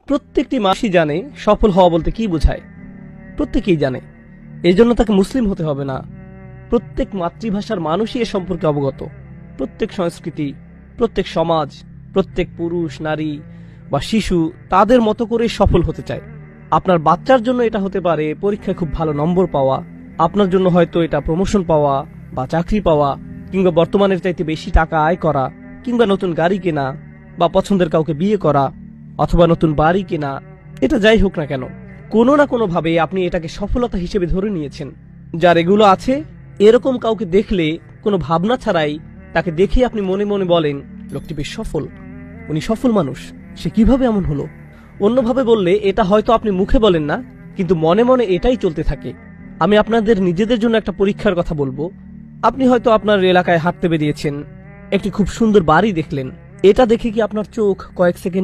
প্রত্যেকটি মানুষই জানে সফল হওয়া বলতে কি বোঝায়। প্রত্যেকেই জানে, এই জন্য তাকে মুসলিম হতে হবে না। প্রত্যেক মাতৃভাষার মানুষই এ সম্পর্কে অবগত। প্রত্যেক সংস্কৃতি, প্রত্যেক সমাজ, প্রত্যেক পুরুষ, নারী বা শিশু তাদের মতো করে সফল হতে চায়। আপনার বাচ্চার জন্য এটা হতে পারে পরীক্ষায় খুব ভালো নম্বর পাওয়া, আপনার জন্য হয়তো এটা প্রমোশন পাওয়া বা চাকরি পাওয়া, কিংবা বর্তমানের চাইতে বেশি টাকা আয় করা, কিংবা নতুন গাড়ি কেনা, বা পছন্দের কাউকে বিয়ে করা, অথবা নতুন বাড়ি কেনা। এটা যাই হোক না কেন, কোনো না কোনো ভাবে আপনি এটাকে সফলতা হিসেবে ধরে নিয়েছেন। যার এগুলো আছে, এরকম কাউকে দেখলে কোনো ভাবনা ছাড়াই তাকে দেখে আপনি মনে মনে বলেন, লোকটি বেশ সফল, উনি সফল মানুষ, সে কিভাবে এমন হলো। অন্যভাবে বললে, এটা হয়তো আপনি মুখে বলেন না, কিন্তু মনে মনে এটাই চলতে থাকে। আমি আপনাদের নিজেদের জন্য একটা পরীক্ষার কথা বলবো। আপনি হয়তো আপনার এলাকায় হাঁটতে বেরিয়েছেন, একটি খুব সুন্দর বাড়ি দেখলেন। এটা দেখে কি আপনার চোখ কয়েক সেকেন্ড